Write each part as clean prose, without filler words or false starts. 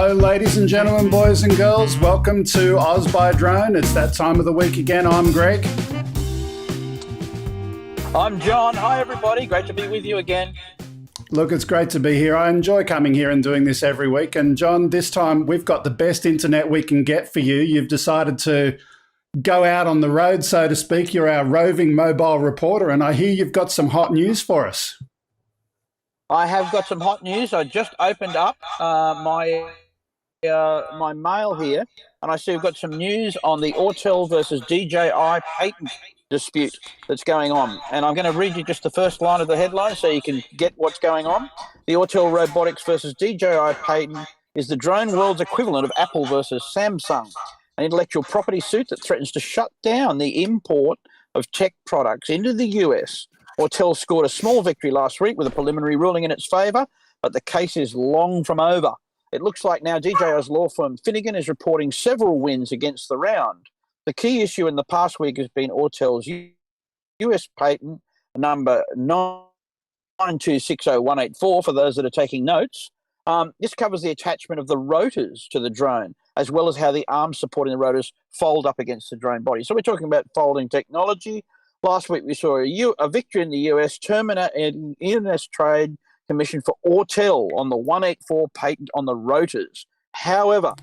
Ladies and gentlemen, boys and girls, welcome to OzByDrone. It's that time of the week again. I'm Greg. I'm John. Hi, everybody. Great to be with you again. Look, it's great to be here. I enjoy coming here and doing this every week. And John, this time we've got the best internet we can get for you. You've decided to go out on the road, so to speak. You're our roving mobile reporter, and I hear you've got some hot news for us. I have got some hot news. I just opened up my mail here, and I see we've got some news on the Autel versus DJI patent dispute that's going on. And I'm going to read you just the first line of the headline so you can get what's going on. The Autel Robotics versus DJI patent is the drone world's equivalent of Apple versus Samsung, an intellectual property suit that threatens to shut down the import of tech products into the US. Autel scored a small victory last week with a preliminary ruling in its favour, but the case is long from over. It looks like now DJI's law firm Finnegan is reporting several wins against the round. The key issue in the past week has been Autel's US patent number 9260184, for those that are taking notes. This covers the attachment of the rotors to the drone, as well as how the arms supporting the rotors fold up against the drone body. So we're talking about folding technology. Last week we saw a victory in the US, terminating Internet Trade Commission for Autel on the 184 patent on the rotors. However,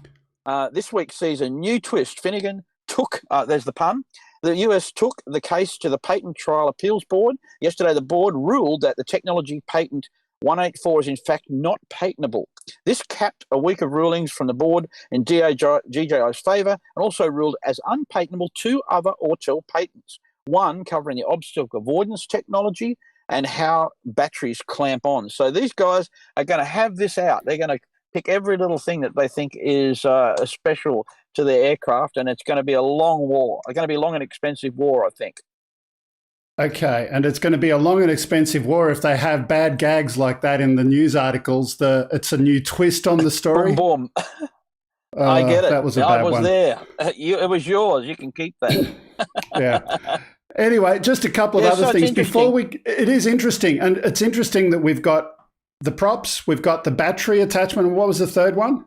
this week sees a new twist. Finnegan took, there's the pun, the US took the case to the Patent Trial Appeals Board. Yesterday, the board ruled that the technology patent 184 is in fact not patentable. This capped a week of rulings from the board in DJI's favour, and also ruled as unpatentable two other Autel patents, one covering the obstacle avoidance technology and how batteries clamp on. So these guys are going to have this out. They're going to pick every little thing that they think is special to their aircraft, and it's going to be a long war. It's going to be a long and expensive war, I think. Okay, and it's going to be a long and expensive war if they have bad gags like that in the news articles. It's a new twist on the story. Boom, boom. I get it. That was a bad one. I was there. It was yours. You can keep that. Yeah. Anyway, just a couple of other things before it is interesting, and it's interesting that we've got the props, we've got the battery attachment, and what was the third one?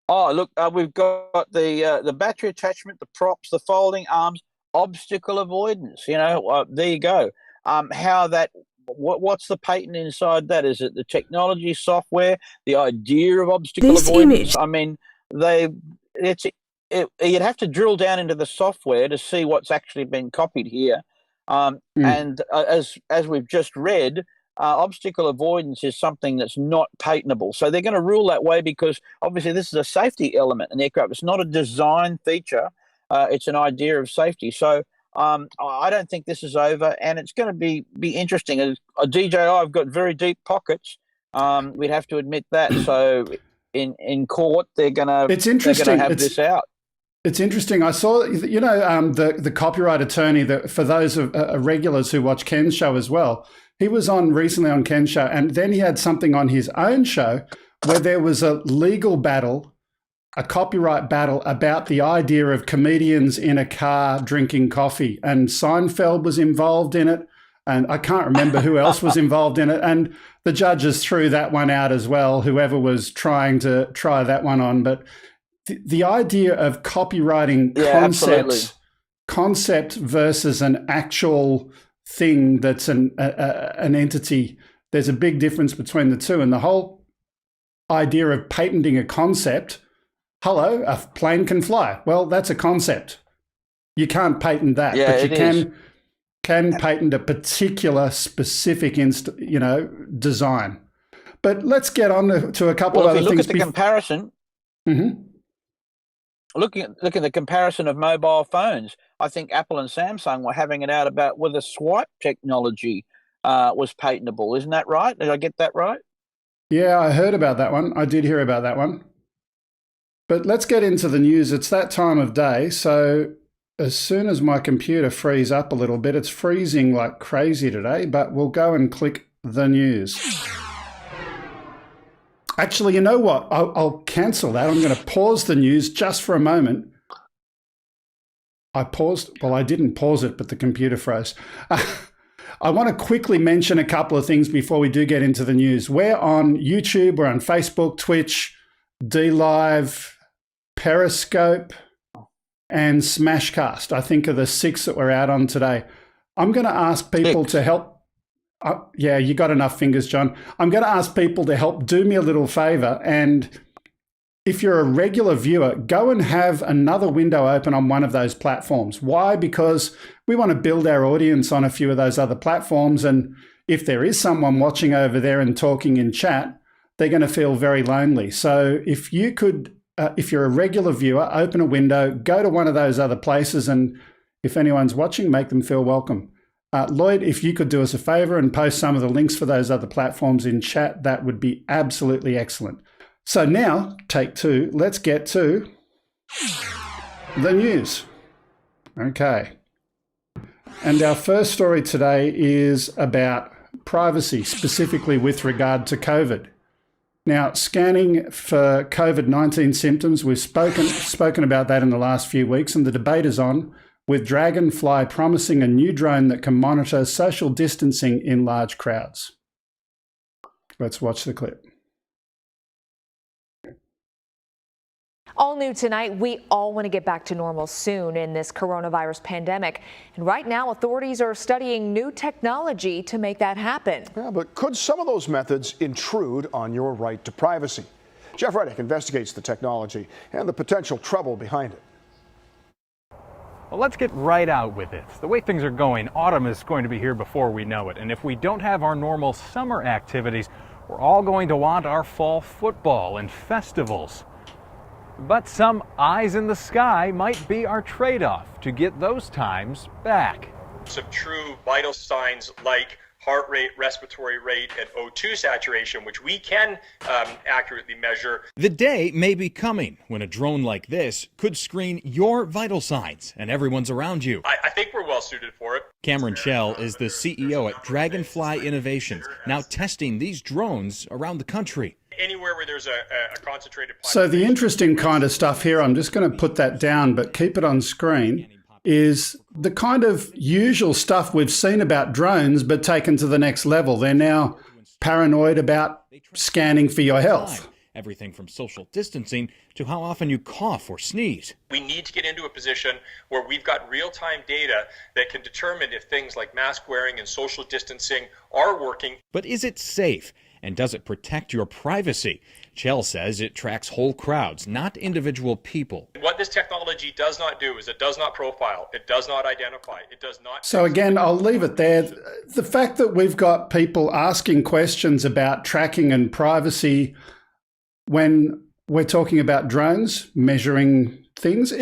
Oh, look, we've got the battery attachment, the props, the folding arms, obstacle avoidance. There you go. What's the patent inside that? Is it the technology, software, the idea of obstacle avoidance? I mean, you'd have to drill down into the software to see what's actually been copied here. And as we've just read, obstacle avoidance is something that's not patentable. So they're going to rule that way because obviously this is a safety element in the aircraft. It's not a design feature. It's an idea of safety. So I don't think this is over, and it's going to be interesting. As a DJI, I've got very deep pockets. We'd have to admit that. So in court, they're going to have this out. It's interesting. I saw, the copyright attorney, that for those regulars who watch Ken's show as well, he was on recently on Ken's show, and then he had something on his own show where there was a legal battle, a copyright battle about the idea of comedians in a car drinking coffee, and Seinfeld was involved in it, and I can't remember who else was involved in it, and the judges threw that one out as well, whoever was trying to try that one on, but the idea of copywriting concept versus an actual thing that's an entity, there's a big difference between the two. And the whole idea of patenting a concept. Hello, a plane can fly. Well, that's a concept. You can't patent that, Yeah, but you it can patent a particular specific design. But let's get on to a couple of other things. Look at the comparison. Mm-hmm. Look at the comparison of mobile phones. I think Apple and Samsung were having it out about whether swipe technology was patentable. Isn't that right? Did I get that right? Yeah, I heard about that one. I did hear about that one. But let's get into the news. It's that time of day. So as soon as my computer frees up a little bit, it's freezing like crazy today, but we'll go and click the news. Actually, you know what? I'll cancel that. I'm going to pause the news just for a moment. I didn't pause it, but the computer froze. I want to quickly mention a couple of things before we do get into the news. We're on YouTube, we're on Facebook, Twitch, DLive, Periscope, and Smashcast. I think are the 6 that we're out on today. I'm going to ask people to help. Yeah, you got enough fingers, John. I'm going to ask people to help do me a little favor. And if you're a regular viewer, go and have another window open on one of those platforms. Why? Because we want to build our audience on a few of those other platforms. And if there is someone watching over there and talking in chat, they're going to feel very lonely. So if you could, if you're a regular viewer, open a window, go to one of those other places. And if anyone's watching, make them feel welcome. Lloyd, if you could do us a favor and post some of the links for those other platforms in chat, that would be absolutely excellent. So now, take 2, let's get to the news. Okay. And our first story today is about privacy, specifically with regard to COVID. Now, scanning for COVID-19 symptoms, we've spoken about that in the last few weeks, and the debate is on, with Dragonfly promising a new drone that can monitor social distancing in large crowds. Let's watch the clip. All new tonight, we all want to get back to normal soon in this coronavirus pandemic. And right now, authorities are studying new technology to make that happen. Yeah, but could some of those methods intrude on your right to privacy? Jeff Reddick investigates the technology and the potential trouble behind it. Well, let's get right out with it. The way things are going, autumn is going to be here before we know it. And if we don't have our normal summer activities, we're all going to want our fall football and festivals. But some eyes in the sky might be our trade-off to get those times back. Some true vital signs like heart rate, respiratory rate, and O2 saturation, which we can accurately measure. The day may be coming when a drone like this could screen your vital signs and everyone's around you. I think we're well suited for it. Cameron Schell is the CEO at Dragonfly Innovations, now testing these drones around the country. Anywhere where there's a concentrated population. So the interesting kind of stuff here, I'm just going to put that down, but keep it on screen, is the kind of usual stuff we've seen about drones, but taken to the next level. They're now paranoid about scanning for your health. Everything from social distancing to how often you cough or sneeze. We need to get into a position where we've got real-time data that can determine if things like mask wearing and social distancing are working. But is it safe? And does it protect your privacy? Schell says it tracks whole crowds, not individual people. What this technology does not do is it does not profile, it does not identify, it does not... So again, I'll leave it there. The fact that we've got people asking questions about tracking and privacy when we're talking about drones, measuring things,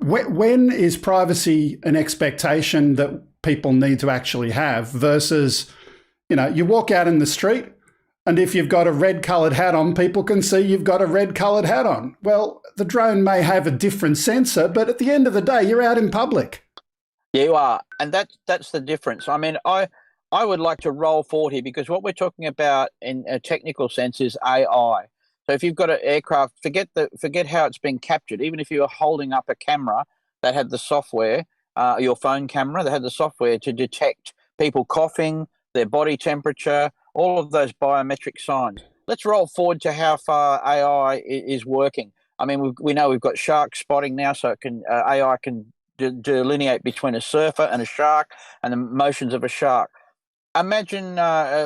when is privacy an expectation that people need to actually have versus... You know, you walk out in the street and if you've got a red coloured hat on, people can see you've got a red coloured hat on. Well, the drone may have a different sensor, but at the end of the day, you're out in public. You are. And that's the difference. I mean, I would like to roll forward here because what we're talking about in a technical sense is AI. So if you've got an aircraft, forget how it's been captured. Even if you were holding up a camera that had the software, your phone camera that had the software to detect people coughing, their body temperature, all of those biometric signs. Let's roll forward to how far AI is working. I mean, we know we've got shark spotting now, so AI can delineate between a surfer and a shark and the motions of a shark. imagine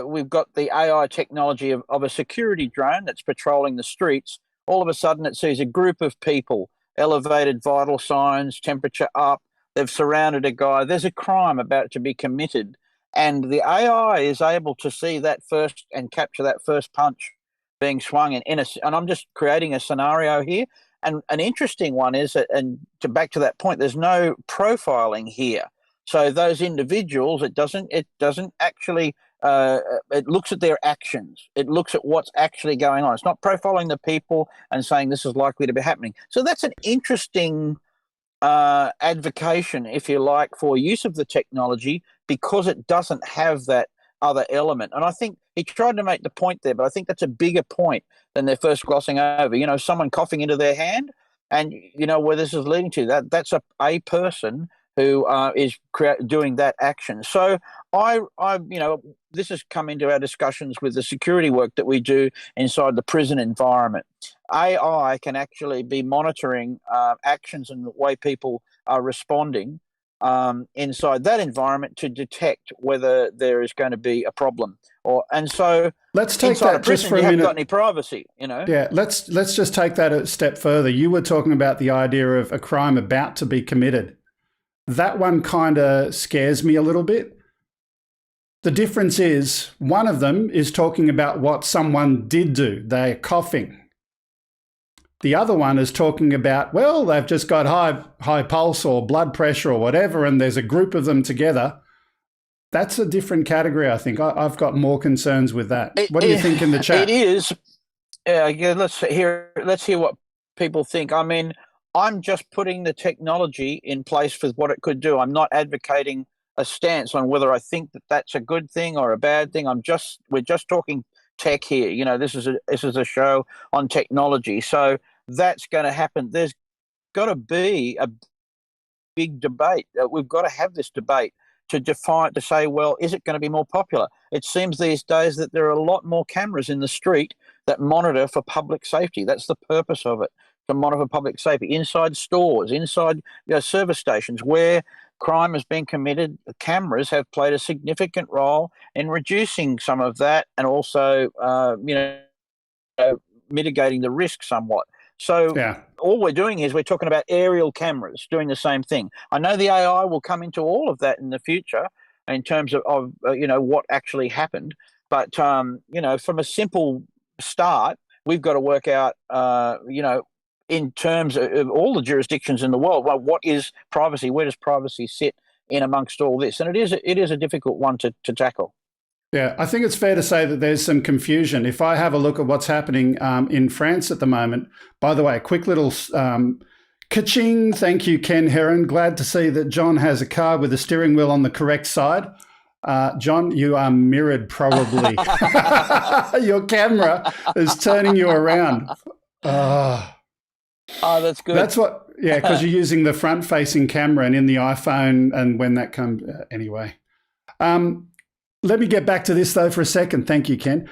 we've got the AI technology of a security drone that's patrolling the streets. All of a sudden, it sees a group of people, elevated vital signs, temperature up. They've surrounded a guy. There's a crime about to be committed. And the AI is able to see that first and capture that first punch being swung and I'm just creating a scenario here. And an interesting one is that, and to back to that point, there's no profiling here. So those individuals, it doesn't actually. It looks at their actions. It looks at what's actually going on. It's not profiling the people and saying this is likely to be happening. So that's an interesting advocation, if you like, for use of the technology because it doesn't have that other element. And I think he tried to make the point there, but I think that's a bigger point than they're first glossing over. You know, someone coughing into their hand, and you know where this is leading to. That's a person who is doing that action. So I, this has come into our discussions with the security work that we do inside the prison environment. AI can actually be monitoring actions and the way people are responding inside that environment to detect whether there is going to be a problem. And so let's take inside that a prison, just for a you minute. haven't got any privacy, you know? Yeah, let's just take that a step further. You were talking about the idea of a crime about to be committed. That one kind of scares me a little bit. The difference is one of them is talking about what someone did do. They're coughing. The other one is talking about, well, they've just got high pulse or blood pressure or whatever, and there's a group of them together. That's a different category, I think. I've got more concerns with that. What do you think in the chat? It is. Yeah, let's hear what people think. I mean, I'm just putting the technology in place for what it could do. I'm not advocating a stance on whether I think that that's a good thing or a bad thing. We're just talking tech here. You know, this is a show on technology. So that's going to happen. There's got to be a big debate. We've got to have this debate to say, well, is it going to be more popular? It seems these days that there are a lot more cameras in the street that monitor for public safety. That's the purpose of it, to monitor public safety inside stores, inside service stations where crime has been committed. The cameras have played a significant role in reducing some of that and also, mitigating the risk somewhat. So all we're doing is we're talking about aerial cameras doing the same thing. I know the AI will come into all of that in the future in terms of what actually happened. But, from a simple start, we've got to work out, in terms of all the jurisdictions in the world, well, what is privacy? Where does privacy sit in amongst all this? And it is a difficult one to tackle. Yeah, I think it's fair to say that there's some confusion. If I have a look at what's happening in France at the moment, by the way, a quick little ka-ching. Thank you, Ken Heron. Glad to see that John has a car with the steering wheel on the correct side. John, you are mirrored probably. Your camera is turning you around. Oh, that's good. That's what, because you're using the front-facing camera and in the iPhone, and when that comes, anyway. Let me get back to this, though, for a second. Thank you, Ken.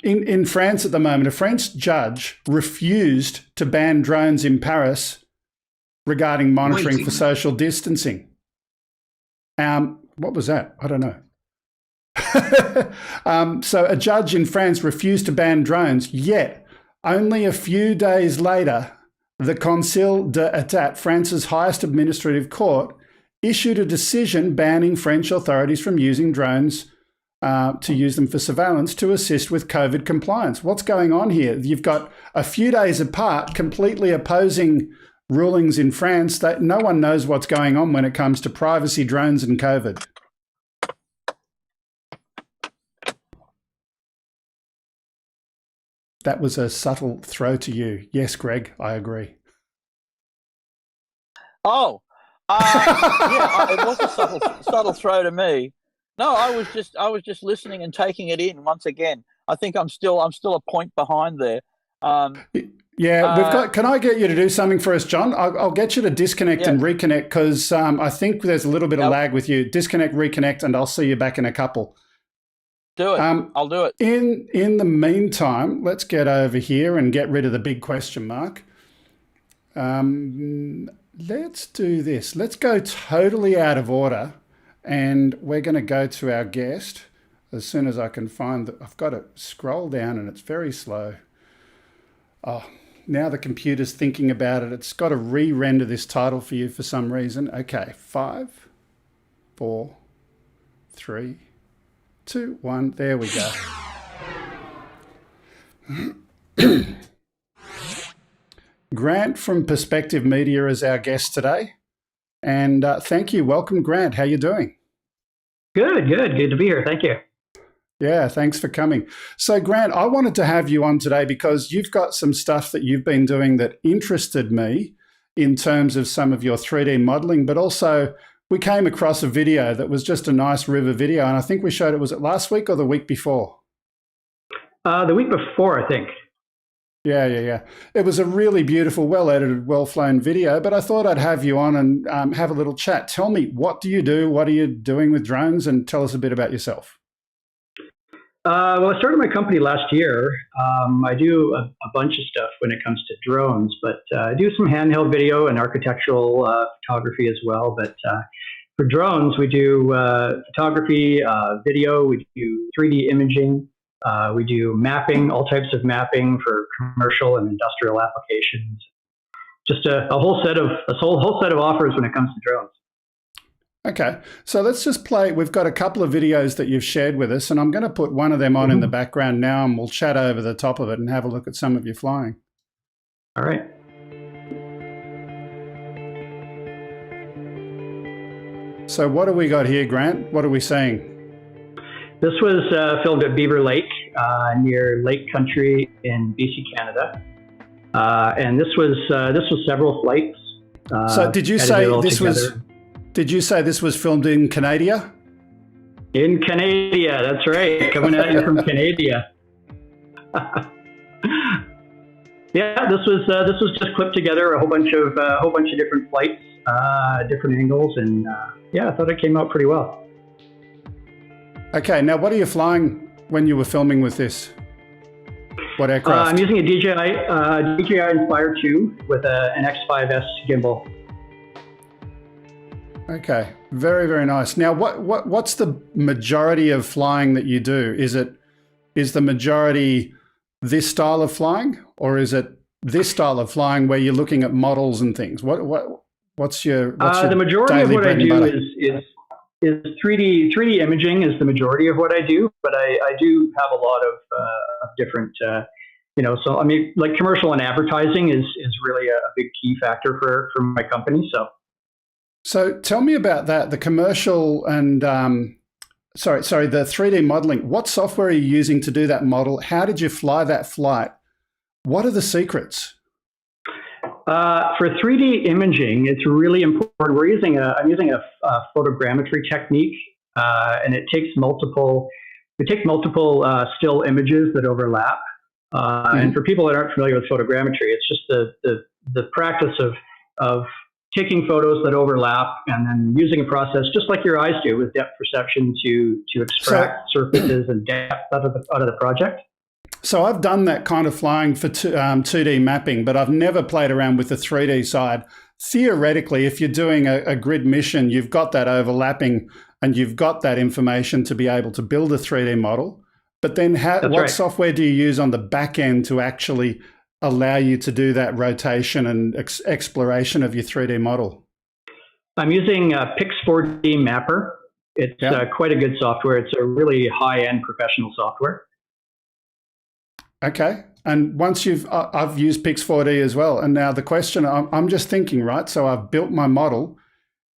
In France at the moment, a French judge refused to ban drones in Paris regarding monitoring for social distancing. What was that? I don't know. So a judge in France refused to ban drones, yet only a few days later, the Conseil d'État, France's highest administrative court, issued a decision banning French authorities from using drones to use them for surveillance to assist with COVID compliance. What's going on here? You've got a few days apart, completely opposing rulings in France that no one knows what's going on when it comes to privacy, drones, and COVID. That was a subtle throw to you. Yes, Greg, I agree. Oh, it was a subtle throw to me. No, I was just listening and taking it in once again. I think I'm still a point behind there. We've got. Can I get you to do something for us, John? I'll get you to disconnect and reconnect because I think there's a little bit of lag with you. Disconnect, reconnect, and I'll see you back in a couple. Do it. I'll do it. In the meantime, let's get over here and get rid of the big question mark. Let's do this. Let's go totally out of order, and we're going to go to our guest, as soon as I can find that. I've got to scroll down and it's very slow. Oh, now the computer's thinking about it. It's got to re-render this title for you for some reason. Okay, 5, 4, 3, 2, 1. There we go. Grant from Perspective Media is our guest today. And thank you. Welcome, Grant. How you doing? Good to be here. Thank you. Yeah, thanks for coming. So, Grant, I wanted to have you on today because you've got some stuff that you've been doing that interested me in terms of some of your 3D modeling, but also we came across a video that was just a nice river video, and I think we showed it, was it last week or the week before? The week before, I think. Yeah. It was a really beautiful, well-edited, well-flown video, but I thought I'd have you on and have a little chat. Tell me, what do you do? What are you doing with drones? And tell us a bit about yourself. Well, I started my company last year. I do a bunch of stuff when it comes to drones, but I do some handheld video and architectural photography as well. But for drones, we do photography, video, we do 3D imaging, we do mapping, all types of mapping for commercial and industrial applications. Just a whole set of offers when it comes to drones. Okay, so let's just play. We've got a couple of videos that you've shared with us, and I'm going to put one of them on in the background now, and we'll chat over the top of it and have a look at some of you flying. All right. So what do we got here, Grant? What are we seeing? This was filmed at Beaver Lake near Lake Country in BC, Canada, and this was several flights. So did you say this was? Did you say this was filmed in Canada? In Canada, that's right. Coming at you from Canada. Yeah, this was just clipped together a whole bunch of different flights, different angles, and yeah, I thought it came out pretty well. Okay, now what are you flying when you were filming with this? What aircraft? I'm using a DJI Inspire 2 with an X5S gimbal. Okay, very, very nice. Now, what's the majority of flying that you do? Is the majority this style of flying, or is it this style of flying where you're looking at models and things? What's your the majority of what I do is 3D imaging is the majority of what I do, but I do have a lot of different so I mean, like commercial and advertising is really a big key factor for my company. So tell me about that, the commercial and, the 3D modeling. What software are you using to do that model? How did you fly that flight? What are the secrets? For 3D imaging, it's really important. I'm using a photogrammetry technique, and it takes multiple still images that overlap. And for people that aren't familiar with photogrammetry, it's just the practice of taking photos that overlap and then using a process just like your eyes do with depth perception to extract surfaces and depth out of the project. So I've done that kind of flying for 2D mapping, but I've never played around with the 3D side. Theoretically, if you're doing a grid mission, you've got that overlapping and you've got that information to be able to build a 3D model. But then what software do you use on the back end to actually allow you to do that rotation and exploration of your 3D model? I'm using Pix4D Mapper. It's quite a good software. It's a really high-end professional software. Okay. And once I've used Pix4D as well. And now the question, I'm just thinking, right? So I've built my model.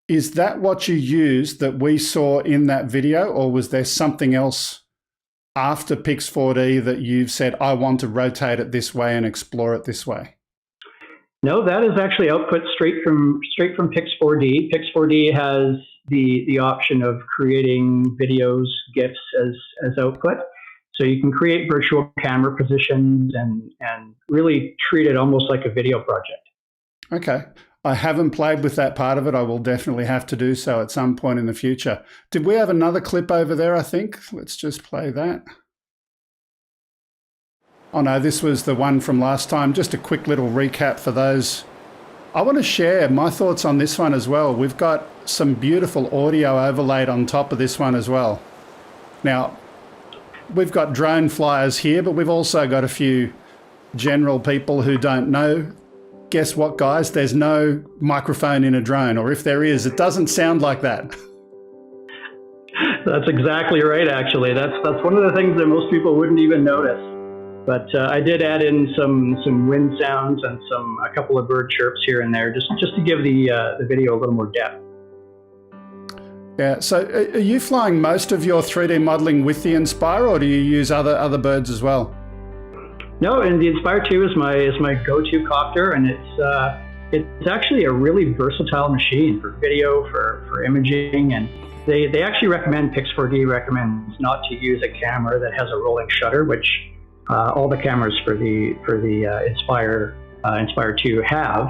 Is that what you used that we saw in that video, or was there something else after Pix4D that you've said, I want to rotate it this way and explore it this way? No, that is actually output straight from Pix4D. Pix4D has the option of creating videos, GIFs as output. So you can create virtual camera positions and really treat it almost like a video project. Okay. I haven't played with that part of it. I will definitely have to do so at some point in the future. Did we have another clip over there, I think? Let's just play that. Oh no, this was the one from last time. Just a quick little recap for those. I want to share my thoughts on this one as well. We've got some beautiful audio overlaid on top of this one as well. Now, we've got drone flyers here, but we've also got a few general people who don't know. Guess what, guys? There's no microphone in a drone, or if there is, it doesn't sound like that. That's exactly right, actually. That's one of the things that most people wouldn't even notice. But I did add in some wind sounds and a couple of bird chirps here and there, just to give the video a little more depth. Yeah. So, are you flying most of your 3D modeling with the Inspire, or do you use other birds as well? No, and the Inspire 2 is my go-to copter, and it's actually a really versatile machine for video, for imaging, and they actually recommend, Pix4D recommends not to use a camera that has a rolling shutter, which all the cameras for the Inspire 2 have.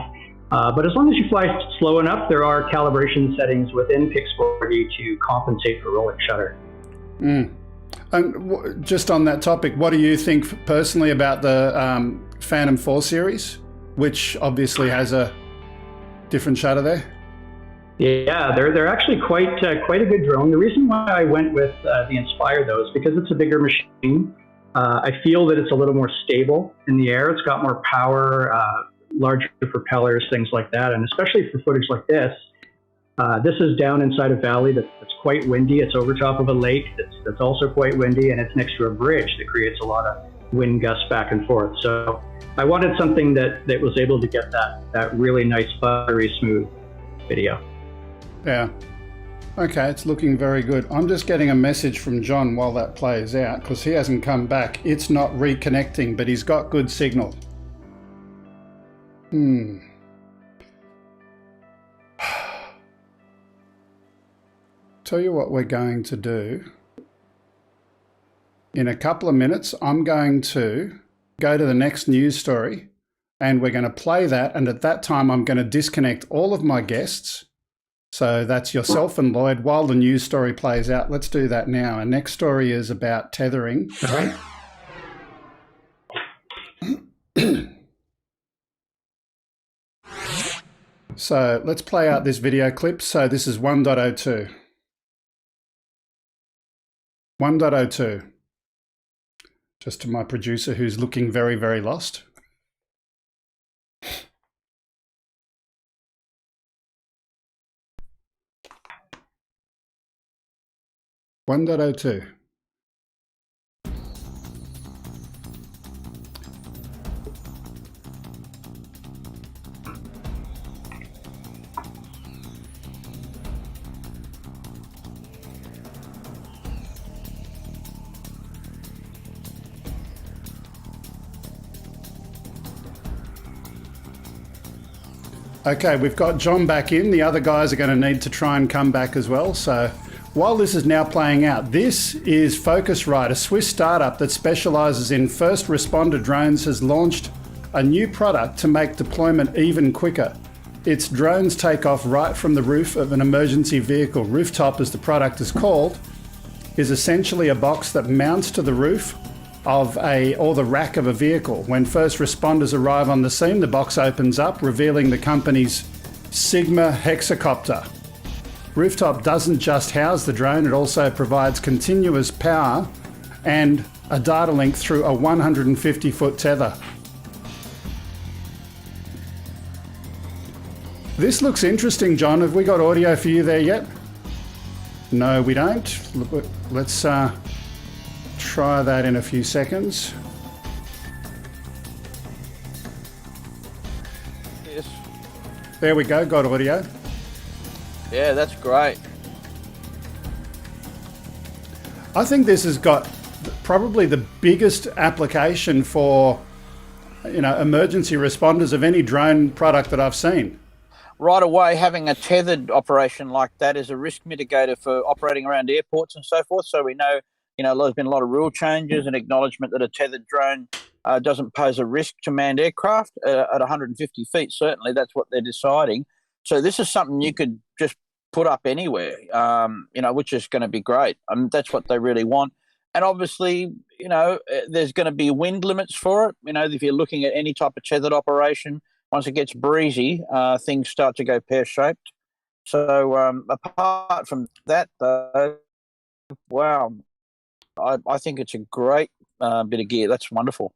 But as long as you fly slow enough, there are calibration settings within Pix4D to compensate for rolling shutter. Mm. And just on that topic, what do you think personally about the Phantom 4 series, which obviously has a different shutter there? Yeah, they're actually quite a good drone. The reason why I went with the Inspire, though, is because it's a bigger machine. I feel that it's a little more stable in the air. It's got more power, larger propellers, things like that. And especially for footage like this, this is down inside a valley that's quite windy. It's over top of a lake that's also quite windy, and it's next to a bridge that creates a lot of wind gusts back and forth. So I wanted something that was able to get that really nice, buttery smooth video. Yeah. Okay, it's looking very good. I'm just getting a message from John while that plays out, because he hasn't come back. It's not reconnecting, but he's got good signal. Tell you what we're going to do. In a couple of minutes, I'm going to go to the next news story, and we're going to play that. And at that time, I'm going to disconnect all of my guests. So that's yourself and Lloyd while the news story plays out. Let's do that now. Our next story is about tethering. All right. So let's play out this video clip. So this is 1.02. 1.02. Just to my producer who's looking very, very lost. One dot oh two. Okay, we've got John back in. The other guys are going to need to try and come back as well. So while this is now playing out, this is Focusrite, a Swiss startup that specialises in first responder drones, has launched a new product to make deployment even quicker. Its drones take off right from the roof of an emergency vehicle. Rooftop, as the product is called, is essentially a box that mounts to the roof of or the rack of a vehicle. When first responders arrive on the scene, the box opens up, revealing the company's Sigma hexacopter. Rooftop doesn't just house the drone, it also provides continuous power and a data link through a 150-foot tether. This looks interesting, John. Have we got audio for you there yet? No, we don't. Let's try that in a few seconds. Yes. There we go, got audio. Yeah, that's great. I think this has got probably the biggest application for, emergency responders of any drone product that I've seen. Right away, having a tethered operation like that is a risk mitigator for operating around airports and so forth. So we know, there's been a lot of rule changes and acknowledgement that a tethered drone doesn't pose a risk to manned aircraft at 150 feet. Certainly, that's what they're deciding. So this is something you could just put up anywhere, which is going to be great. That's what they really want. And obviously, there's going to be wind limits for it. If you're looking at any type of tethered operation, once it gets breezy, things start to go pear-shaped. So apart from that, though, wow, I think it's a great bit of gear. That's wonderful.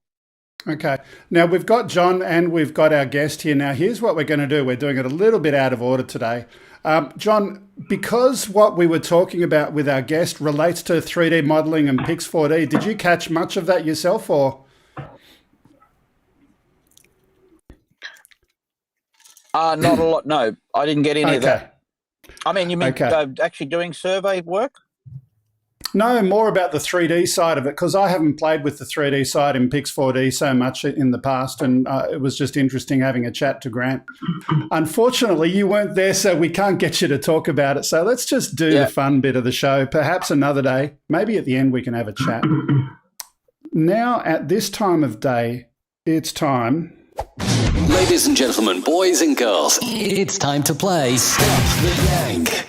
Okay. Now, we've got John and we've got our guest here. Now, here's what we're going to do. We're doing it a little bit out of order today. John, because what we were talking about with our guest relates to 3D modeling and Pix 4D, did you catch much of that yourself, or? Not a lot. No, I didn't get any of that. I mean, you mean Okay. actually doing survey work? No, more about the 3D side of it, because I haven't played with the 3D side in Pix 4D so much in the past, and it was just interesting having a chat to Grant. Unfortunately, you weren't there, so we can't get you to talk about it. So let's just do the fun bit of the show, perhaps another day. Maybe at the end we can have a chat. Now, at this time of day, it's time... Ladies and gentlemen, boys and girls, it's time to play Stump the Yank.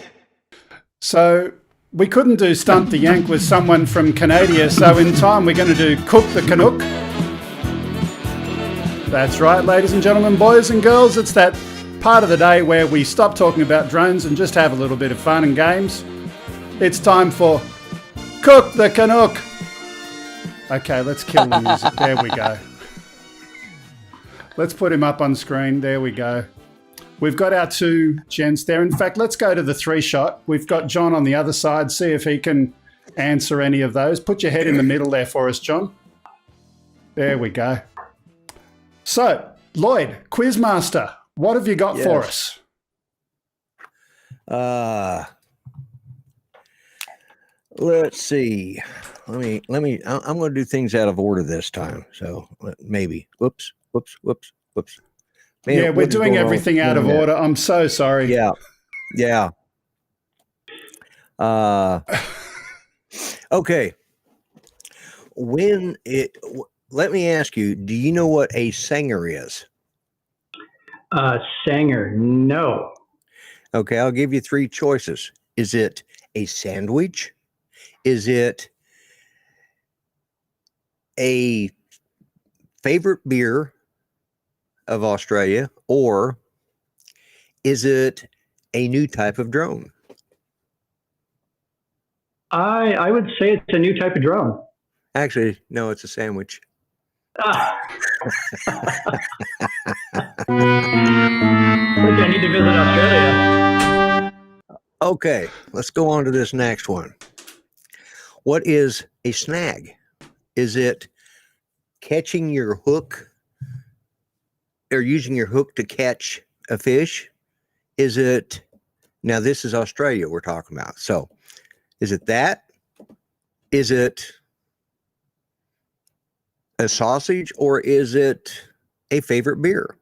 So... we couldn't do Stump the Yank with someone from Canada, so in time we're going to do Cook the Canuck. That's right, ladies and gentlemen, boys and girls, it's that part of the day where we stop talking about drones and just have a little bit of fun and games. It's time for Cook the Canuck. Okay, let's kill the music. There we go. Let's put him up on screen. There we go. We've got our two gents there. In fact, let's go to the 3-shot. We've got John on the other side. See if he can answer any of those. Put your head in the middle there for us, John. There we go. So, Lloyd, Quizmaster, what have you got for us? Let's see. Let me. I'm going to do things out of order this time. So maybe. Whoops. Man, yeah, we're doing everything out of order. I'm so sorry. Yeah. Okay. Let me ask you, do you know what a sanger is? Sanger, no. Okay, I'll give you 3 choices. Is it a sandwich? Is it a favorite beer of Australia, or is it a new type of drone? I would say it's a new type of drone. Actually, no, it's a sandwich. Look, I need to visit Australia. Okay, let's go on to this next one. What is a snag? Is it catching your hook or using your hook to catch a fish? Is it, now this is Australia we're talking about. So is it that? Is it a sausage, or is it a favorite beer?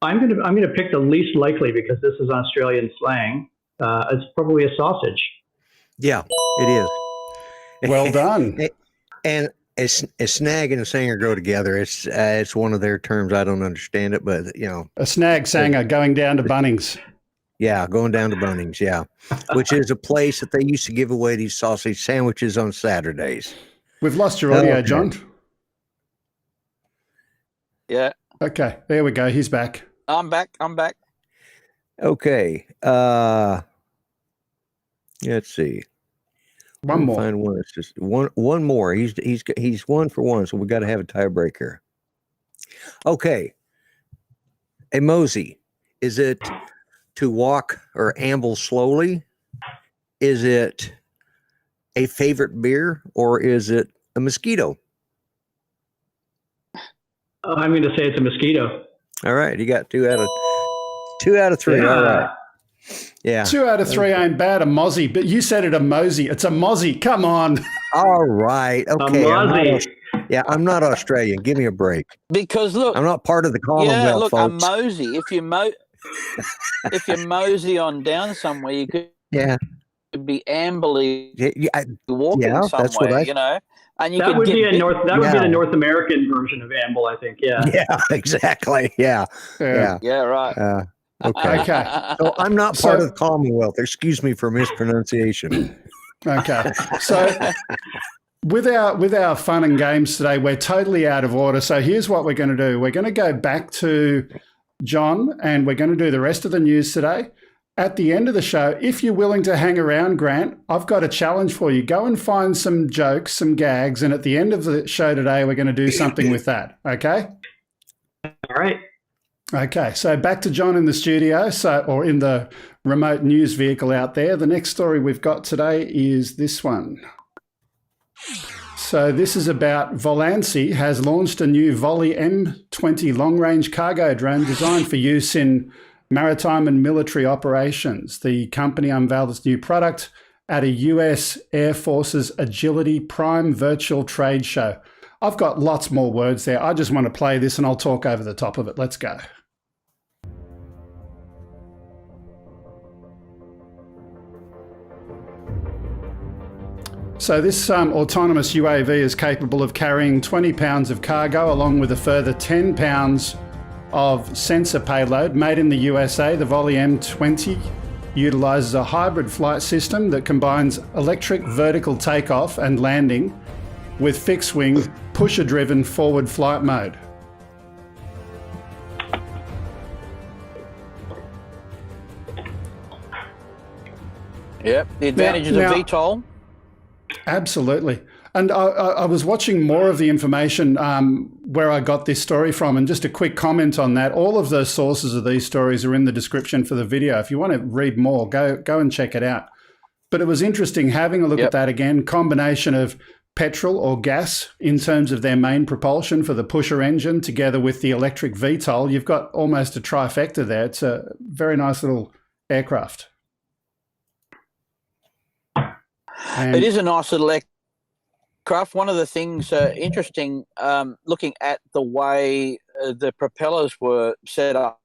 I'm gonna pick the least likely because this is Australian slang. It's probably a sausage. Yeah, it is. Well done. And a snag and a sanger go together. It's one of their terms. I don't understand it, but a snag sanger going down to Bunnings. Yeah, going down to Bunnings. Yeah, which is a place that they used to give away these sausage sandwiches on Saturdays. We've lost your audio, John. Yeah. Okay, there we go. He's back. I'm back. Okay. Let's see. One more. Find one. It's just one more. He's 1 for 1, so we got to have a tiebreaker. Okay. A mosey. Is it to walk or amble slowly? Is it a favorite beer, or is it a mosquito? I'm going to say it's a mosquito. All right, you got 2 out of 3. Yeah. All right. Yeah. 2 out of 3 ain't bad. A mozzie, but you said it a mosey. It's a mozzie. Come on. All right. Okay. I'm not Australian. Give me a break. Because look, I'm not part of the Commonwealth. Yeah, look, folks. a mosey. If you mosey on down somewhere, you could be ambly walking somewhere. That's what and you that could would get be would be the North American version of amble, I think. Yeah. Yeah. Exactly. Yeah. Yeah. Right. Okay. So I'm not part of the Commonwealth. Excuse me for mispronunciation. Okay. So with our fun and games today, we're totally out of order. So here's what we're going to do. We're going to go back to John, and we're going to do the rest of the news today. at the end of the show, if you're willing to hang around, Grant, I've got a challenge for you. Go and find some jokes, some gags, and at the end of the show today, we're going to do something with that, okay? All right. Okay, so back to John in the studio, or in the remote news vehicle out there. The next story we've got today is this one. So this is about Volancy has launched a new Volley M20 long-range cargo drone designed for use in maritime and military operations. The company unveiled its new product at a US Air Force's Agility Prime virtual trade show. I've got lots more words there. I just want to play this and I'll talk over the top of it. Let's go. So this autonomous UAV is capable of carrying 20 pounds of cargo along with a further 10 pounds of sensor payload. Made in the USA, the Volley M20 utilises a hybrid flight system that combines electric vertical takeoff and landing with fixed wing, pusher-driven forward flight mode. Yep, the advantages of VTOL. Absolutely. And I was watching more of the information where I got this story from, and just a quick comment on that. All of the sources of these stories are in the description for the video. If you want to read more, go and check it out. But it was interesting having a look at that again, combination of petrol or gas in terms of their main propulsion for the pusher engine together with the electric VTOL. You've got almost a trifecta there. It's a very nice little aircraft. And it is a nice little aircraft. One of the things interesting, looking at the way the propellers were set up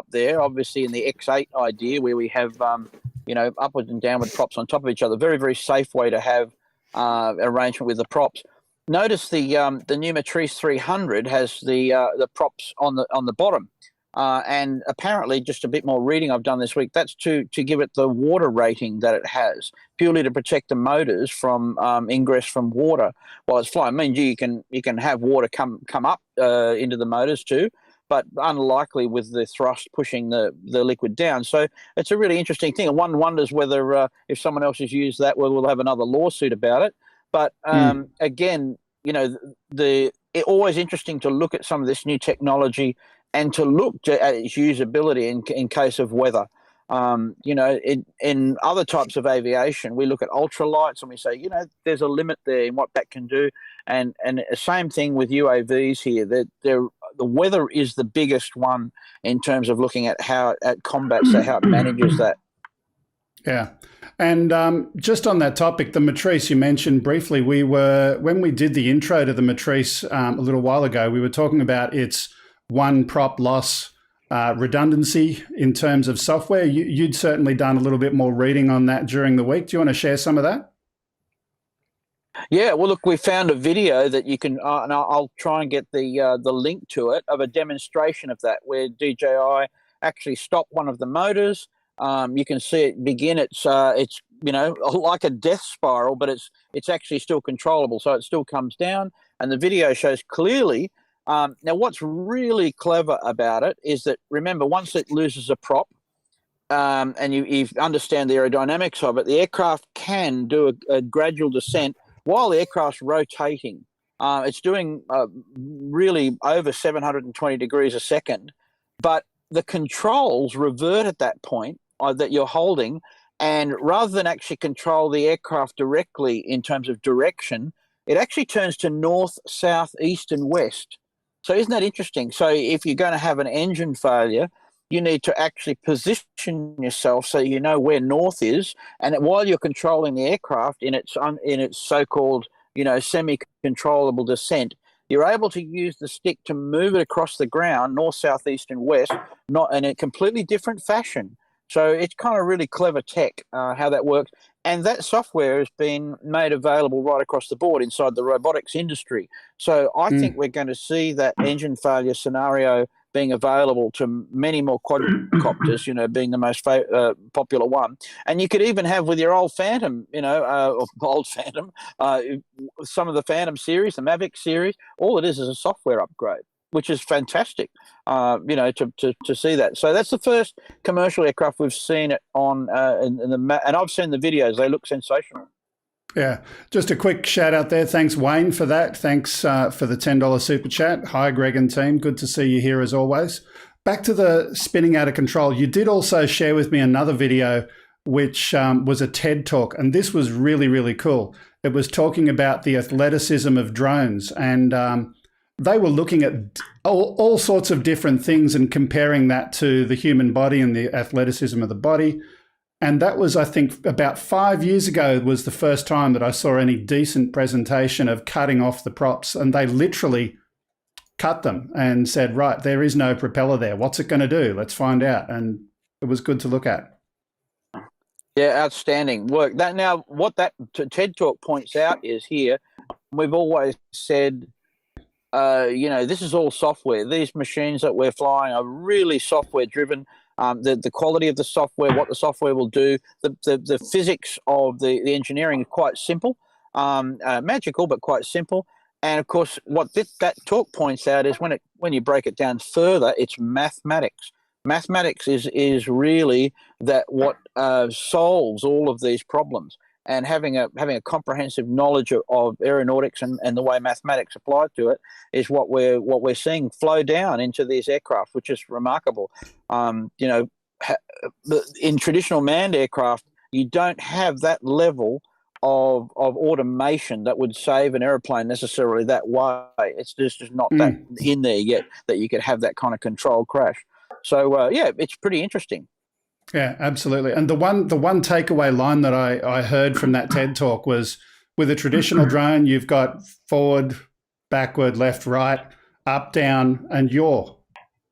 there, obviously in the X8 idea where we have, upward and downward props on top of each other, very, very safe way to have arrangement with the props. Notice the new Matrice 300 has the props on the bottom. And apparently, just a bit more reading I've done this week, that's to give it the water rating that it has, purely to protect the motors from ingress from water while it's flying. I mean, you can have water come up into the motors too, but unlikely with the thrust pushing the liquid down. So it's a really interesting thing. And one wonders whether if someone else has used that, we'll have another lawsuit about it. But again, it's always interesting to look at some of this new technology and to look at its usability in case of weather. In other types of aviation, we look at ultralights and we say, there's a limit there in what that can do. And the same thing with UAVs here. The weather is the biggest one in terms of looking at how it combats that, how it manages that. Yeah. And just on that topic, the Matrice you mentioned briefly, when we did the intro to the Matrice a little while ago, we were talking about its one prop loss redundancy in terms of software. You'd certainly done a little bit more reading on that during the week. Do you want to share some of that? Yeah, well, look, we found a video that you can, and I'll try and get the link to it, of a demonstration of that where DJI actually stopped one of the motors. You can see it begin. It's like a death spiral, but it's actually still controllable, so it still comes down, and the video shows clearly. Now, what's really clever about it is that, remember, once it loses a prop, and you understand the aerodynamics of it, the aircraft can do a gradual descent while the aircraft's rotating. It's doing really over 720 degrees a second, but the controls revert at that point that you're holding, and rather than actually control the aircraft directly in terms of direction, it actually turns to north, south, east, and west. So isn't that interesting? So if you're going to have an engine failure, you need to actually position yourself so you know where north is, and while you're controlling the aircraft in its so-called semi-controllable descent, you're able to use the stick to move it across the ground, north, south, east, and west, not in a completely different fashion. So it's kind of really clever tech, how that works. And that software has been made available right across the board inside the robotics industry. So I think we're going to see that engine failure scenario being available to many more quadcopters, being the most popular one. And you could even have with your old Phantom, old Phantom, some of the Phantom series, the Mavic series, all it is a software upgrade, which is fantastic. To see that. So that's the first commercial aircraft we've seen it on, and I've seen the videos. They look sensational. Yeah, just a quick shout out there. Thanks, Wayne, for that. Thanks for the $10 super chat. Hi, Greg and team. Good to see you here as always. Back to the spinning out of control. You did also share with me another video, which was a TED talk, and this was really, really cool. It was talking about the athleticism of drones, and they were looking at all sorts of different things and comparing that to the human body and the athleticism of the body. And that was, I think, about 5 years ago was the first time that I saw any decent presentation of cutting off the props. And they literally cut them and said, right, there is no propeller there. What's it going to do? Let's find out. And it was good to look at. Yeah, outstanding work. What that TED Talk points out is here, we've always said, this is all software. These machines that we're flying are really software driven. The quality of the software, what the software will do, the physics of the engineering is quite simple, magical, but quite simple. And of course, what that talk points out is when you break it down further, it's mathematics. Mathematics is really what solves all of these problems. And having a comprehensive knowledge of aeronautics and the way mathematics applied to it is what we're seeing flow down into these aircraft, which is remarkable. In traditional manned aircraft, you don't have that level of automation that would save an airplane necessarily that way. It's just not that in there yet that you could have that kind of controlled crash. So it's pretty interesting. Yeah, absolutely. And the one takeaway line that I heard from that TED talk was, with a traditional drone, you've got forward, backward, left, right, up, down, and yaw.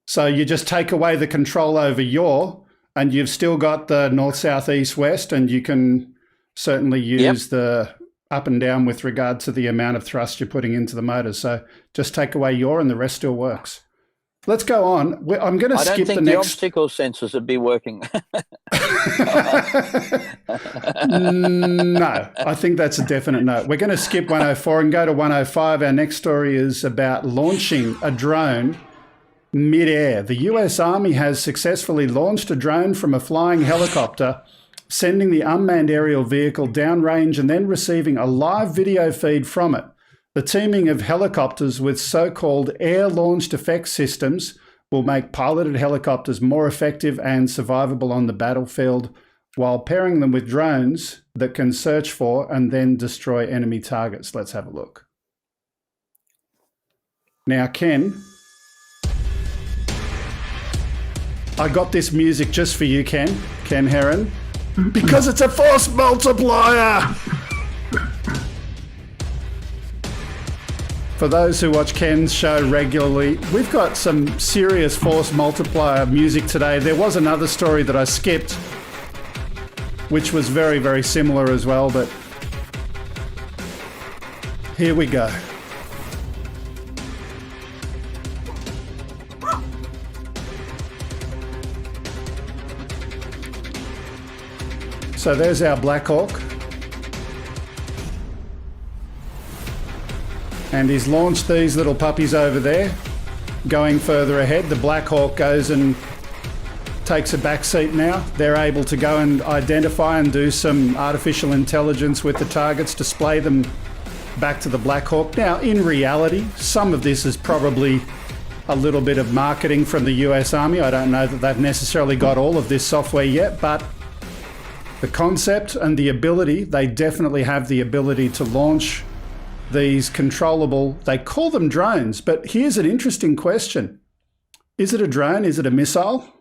So you just take away the control over yaw, and you've still got the north, south, east, west, and you can certainly use the up and down with regard to the amount of thrust you're putting into the motor. So just take away yaw, and the rest still works. Let's go on. I'm going to skip the next. I don't think the obstacle sensors would be working. No, I think that's a definite no. We're going to skip 104 and go to 105. Our next story is about launching a drone midair. The US Army has successfully launched a drone from a flying helicopter, sending the unmanned aerial vehicle downrange and then receiving a live video feed from it. The teaming of helicopters with so-called air-launched effects systems will make piloted helicopters more effective and survivable on the battlefield, while pairing them with drones that can search for and then destroy enemy targets. Let's have a look. Now, Ken, I got this music just for you, Ken Heron, because it's a force multiplier. For those who watch Ken's show regularly, we've got some serious force multiplier music today. There was another story that I skipped, which was very, very similar as well, but here we go. So there's our Black Hawk. And he's launched these little puppies over there. Going further ahead, the Black Hawk goes and takes a back seat now. They're able to go and identify and do some artificial intelligence with the targets, display them back to the Black Hawk. Now, in reality, some of this is probably a little bit of marketing from the US Army. I don't know that they've necessarily got all of this software yet, but the concept and the ability, they definitely have the ability to launch these controllable, they call them drones, but here's an interesting question. Is it a drone? Is it a missile?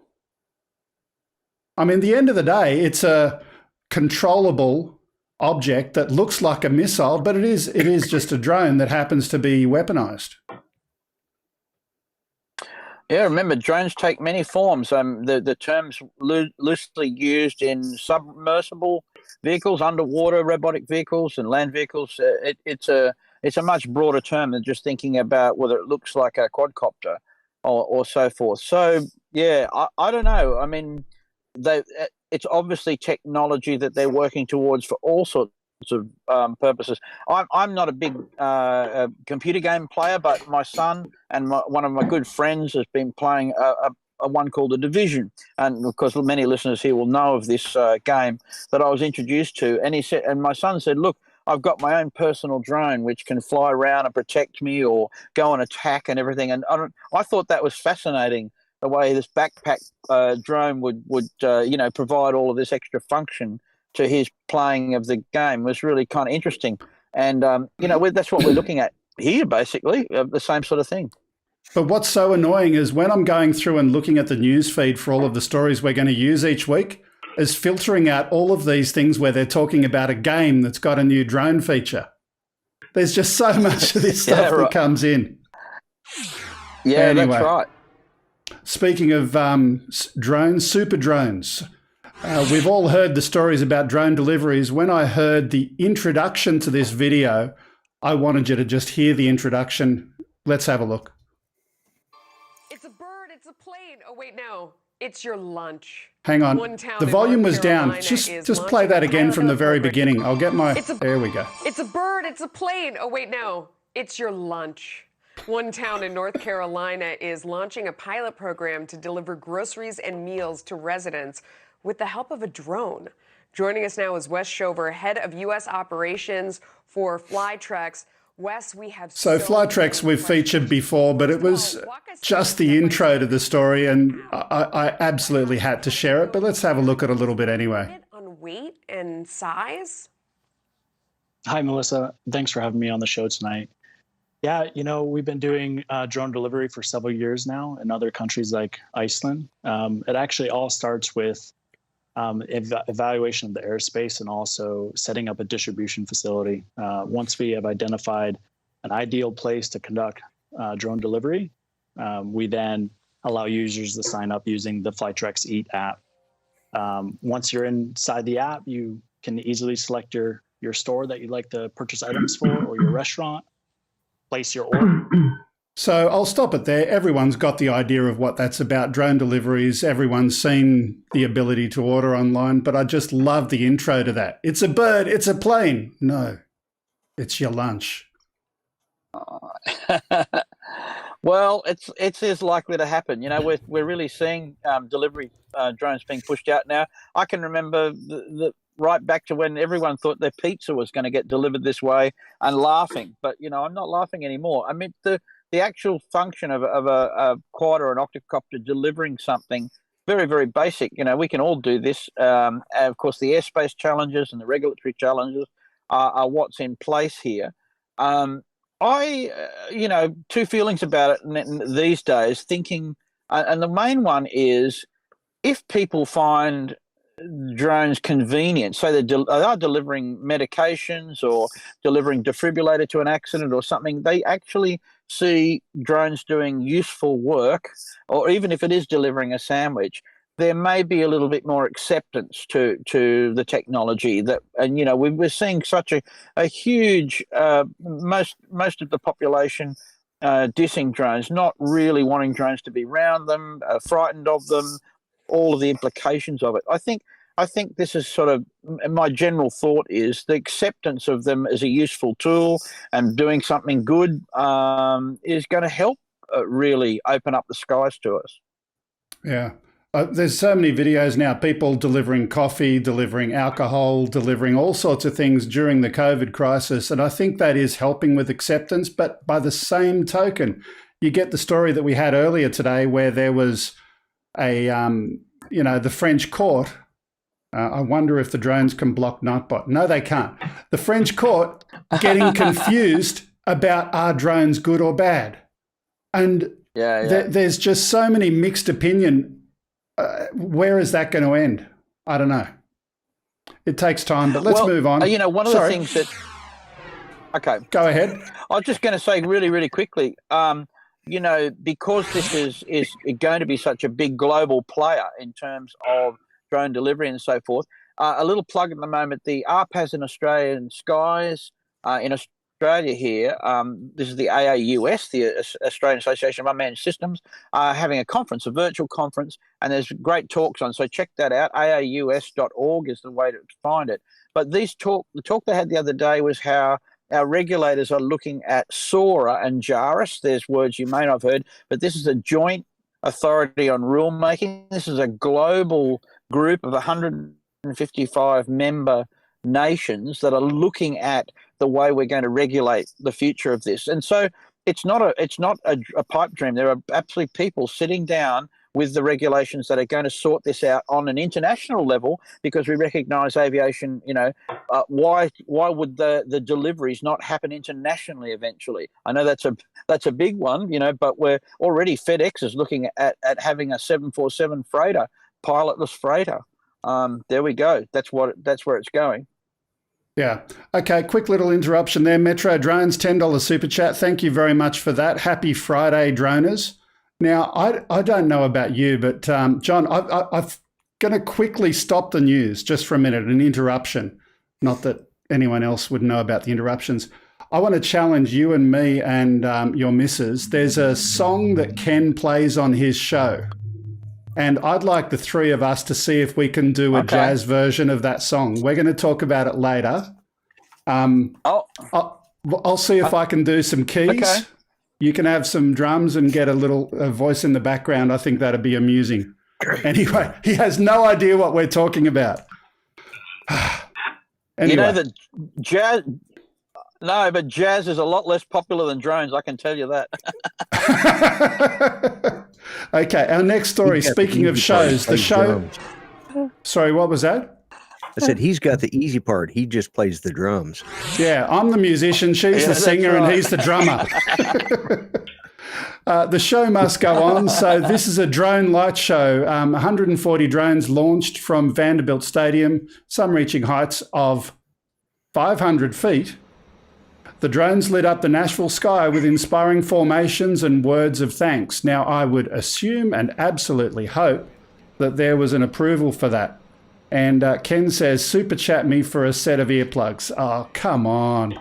I mean, at the end of the day, it's a controllable object that looks like a missile, but it is just a drone that happens to be weaponized. Yeah, remember, drones take many forms. The term's loosely used in submersible vehicles, underwater robotic vehicles, and land vehicles. It's a much broader term than just thinking about whether it looks like a quadcopter or so forth. So, yeah, I don't know. I mean, it's obviously technology that they're working towards for all sorts of purposes. I'm not a big computer game player, but my son and one of my good friends has been playing a one called The Division, and of course many listeners here will know of this game that I was introduced to. And he said, and my son said, "Look, I've got my own personal drone which can fly around and protect me or go and attack and everything." And I thought that was fascinating, the way this backpack drone would provide all of this extra function to his playing of the game. Was really kind of interesting. And that's what we're looking at here, basically, the same sort of thing. But what's so annoying is when I'm going through and looking at the news feed for all of the stories we're going to use each week, is filtering out all of these things where they're talking about a game that's got a new drone feature. There's just so much of this stuff that comes in. Yeah, anyway, that's right. Speaking of drones, super drones, we've all heard the stories about drone deliveries. When I heard the introduction to this video, I wanted you to just hear the introduction. Let's have a look. It's a bird, it's a plane. Oh, wait, no, it's your lunch. Hang on, the volume was down. Just play that again from the very beginning. I'll get my, there we go. It's a bird, it's a plane. Oh, wait, no, it's your lunch. One town in North Carolina is launching a pilot program to deliver groceries and meals to residents with the help of a drone. Joining us now is Wes Shover, head of U.S. operations for Flytrex. Wes, we have so Flytrex we've featured before, but it was just the intro to the story, and I absolutely had to share it. But let's have a look at it a little bit anyway. On weight and size. Hi, Melissa. Thanks for having me on the show tonight. Yeah, we've been doing drone delivery for several years now in other countries like Iceland. It actually all starts with evaluation of the airspace and also setting up a distribution facility. Once we have identified an ideal place to conduct drone delivery, we then allow users to sign up using the Flytrex Eat app. Once you're inside the app, you can easily select your store that you'd like to purchase items for, or your restaurant, place your order. So I'll stop it there. Everyone's got the idea of what that's about, drone deliveries. Everyone's seen the ability to order online, but I just love the intro to that. It's a bird, it's a plane. No, it's your lunch. Well, it's as likely to happen. We're really seeing delivery drones being pushed out now. I can remember right back to when everyone thought their pizza was going to get delivered this way and laughing. But, I'm not laughing anymore. I mean, the actual function of a quad or an octocopter delivering something, very, very basic. We can all do this. Of course, the airspace challenges and the regulatory challenges are what's in place here. Two feelings about it these days, thinking, and the main one is, if people find drones convenient, so they are delivering medications or delivering defibrillator to an accident or something, they actually see drones doing useful work, or even if it is delivering a sandwich, there may be a little bit more acceptance to the technology. We're seeing such a huge most of the population dissing drones, not really wanting drones to be around them, frightened of them, all of the implications of it. I think this is sort of my general thought is the acceptance of them as a useful tool and doing something good is going to help really open up the skies to us. Yeah. There's so many videos now, people delivering coffee, delivering alcohol, delivering all sorts of things during the COVID crisis. And I think that is helping with acceptance. But by the same token, you get the story that we had earlier today where there was the French court. I wonder if the drones can block Nightbot. No, they can't. The French court getting confused about are drones good or bad. And there's just so many mixed opinion. Where is that going to end? I don't know. It takes time, but let's move on. One of the things that... Okay. Go ahead. I was just going to say really, really quickly, because this is going to be such a big global player in terms of drone delivery and so forth, a little plug at the moment, the ARPAS in Australian skies, in Australia here, this is the AAUS, the Australian Association of Unmanned Systems, having a conference, a virtual conference, and there's great talks on. So check that out. AAUS.org is the way to find it. But the talk they had the other day was how our regulators are looking at SORA and JARIS. There's words you may not have heard, but this is a joint authority on rulemaking. This is a global group of 155 member nations that are looking at the way we're going to regulate the future of this. And so it's not a pipe dream. There are absolutely people sitting down with the regulations that are going to sort this out on an international level, because we recognize aviation, why would the deliveries not happen internationally eventually? I know that's a big one, but we're already, FedEx is looking at having a 747 freighter, pilotless freighter. There we go. That's where it's going. Yeah. Okay, quick little interruption there. Metro Drones, $10 super chat. Thank you very much for that. Happy Friday, droners. Now, I don't know about you, but John, I'm going to quickly stop the news just for a minute, an interruption. Not that anyone else would know about the interruptions. I want to challenge you and me and your missus. There's a song that Ken plays on his show, and I'd like the three of us to see if we can do a jazz version of that song. We're going to talk about it later. I'll see if I can do some keys. Okay. You can have some drums and get a little voice in the background. I think that'd be amusing. Anyway, he has no idea what we're talking about. Anyway. That jazz... No, but jazz is a lot less popular than drones, I can tell you that. Okay, our next story, speaking of shows, the show... Drums. Sorry, what was that? I said he's got the easy part. He just plays the drums. Yeah, I'm the musician, she's the singer, right. And he's the drummer. The show must go on. So this is a drone light show. 140 drones launched from Vanderbilt Stadium, some reaching heights of 500 feet. The drones lit up the Nashville sky with inspiring formations and words of thanks. Now, I would assume and absolutely hope that there was an approval for that. And Ken says, super chat me for a set of earplugs. Oh, come on.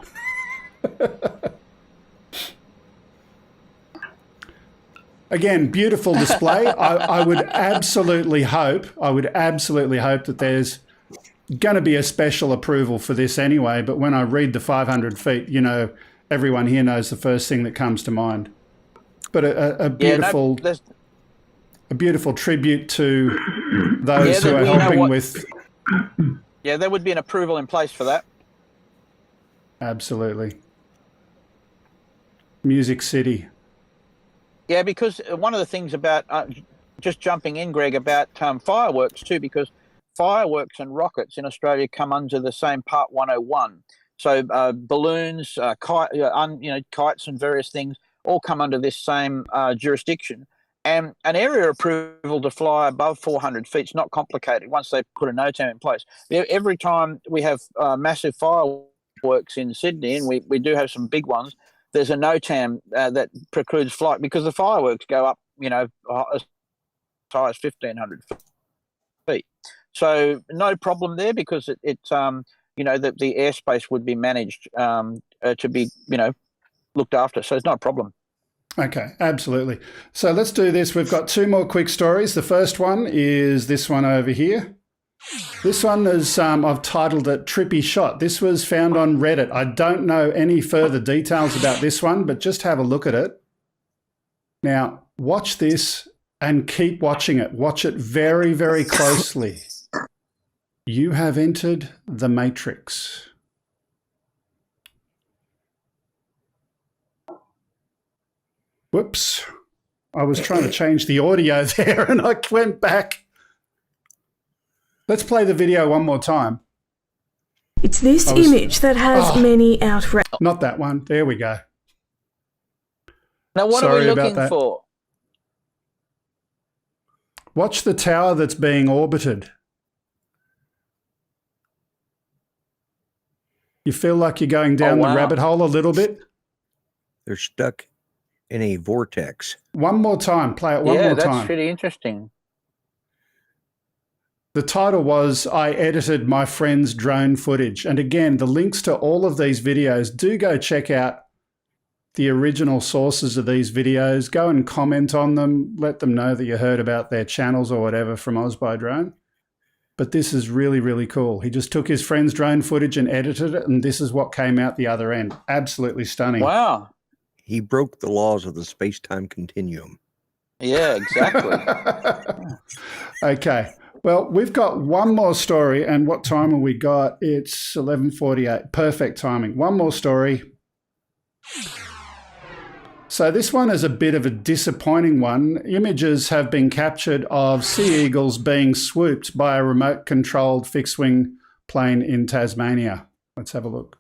Again, beautiful display. I would absolutely hope that there's going to be a special approval for this anyway. But when I read the 500 feet, everyone here knows the first thing that comes to mind. But a beautiful... a beautiful tribute to those who are helping with... Yeah, there would be an approval in place for that. Absolutely. Music City. Yeah, because one of the things about, just jumping in, Greg, about fireworks too, because fireworks and rockets in Australia come under the same Part 101. So balloons, kites and various things all come under this same jurisdiction. And an area approval to fly above 400 feet is not complicated once they put a NOTAM in place. Every time we have massive fireworks in Sydney, and we do have some big ones, there's a NOTAM that precludes flight because the fireworks go up, as high as 1,500 feet. So no problem there because it's the airspace would be managed to be, looked after. So it's not a problem. Okay, absolutely. So let's do this. We've got two more quick stories. The first one is this one over here. This one is, I've titled it Trippy Shot. This was found on Reddit. I don't know any further details about this one, but just have a look at it. Now, watch this and keep watching it. Watch it very, very closely. You have entered the Matrix. Whoops. I was trying to change the audio there and I went back. Let's play the video one more time. It's this image that has many outrage. Not that one. There we go. Now, what are we looking for? Watch the tower that's being orbited. You feel like you're going down the rabbit hole a little bit? They're stuck in a vortex. One more time. Play it one more time. Yeah, that's pretty interesting. The title was, I edited my friend's drone footage. And again, the links to all of these videos, do go check out the original sources of these videos. Go and comment on them. Let them know that you heard about their channels or whatever from OzByDrone. But this is really, really cool. He just took his friend's drone footage and edited it, and this is what came out the other end. Absolutely stunning. Wow. He broke the laws of the space-time continuum. Yeah, exactly. Okay. Well, we've got one more story, and what time have we got? It's 11:48. Perfect timing. One more story. So this one is a bit of a disappointing one. Images have been captured of sea eagles being swooped by a remote-controlled fixed-wing plane in Tasmania. Let's have a look.